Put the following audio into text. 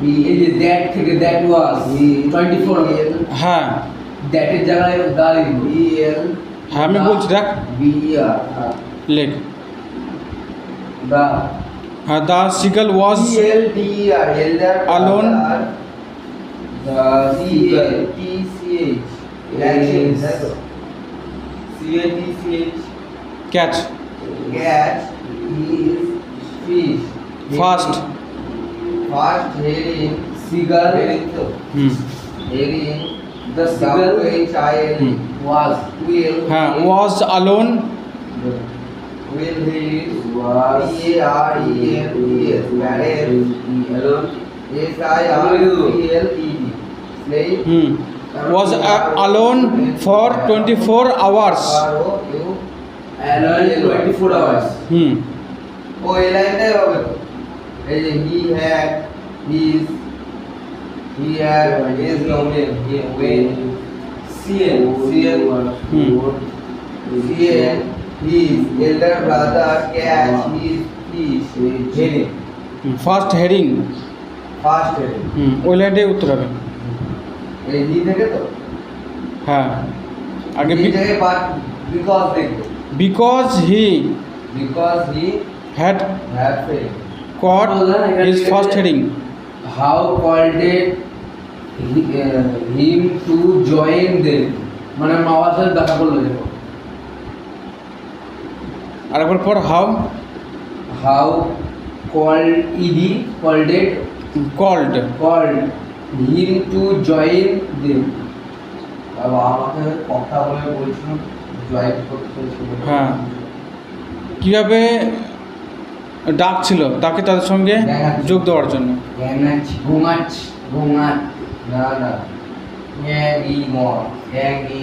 এই যে দ্যাট থেকে দ্যাট ওয়াজ 24 হ্যাঁ দ্যাট এর জায়গায় দা লিখব EL হ্যাঁ আমি বলছি দেখ BER লেখ দা হ্যাঁ the seagull was ELDER elder Alone. the CATCH CATCH ক্যাচ cat is fish Fast. fast herring seagull hmm herring the seagull was will হ্যাঁ was alone will he was PAREL parrot alone SIRELED slave hmm was alone for 24 hours alone 24 hours hmm ও এই লাইনটাই হবে তো এই যে he had his nomen he when CN his elder brother catch his fish herring first heading fast herring হুম ওই লাইনটাই উত্তর হবে এই হি থেকে তো হ্যাঁ আগে হি থেকে বাট because দেখবে because he because he had had failed caught his first heading how called it him to join them মানে মামার সাথে দেখা করলো দেখো আরেকবার পর how how called it called called him to join them বাবা আমাকে কথা বলে বলছিল জয়েন করতে ছিল হ্যাঁ কীভাবে ডাকছিল তাকে তাদের সঙ্গে যোগ দেওয়ার জন্য ঘুমাচ্ছি না না গ্যাং ই মর গ্যাং ই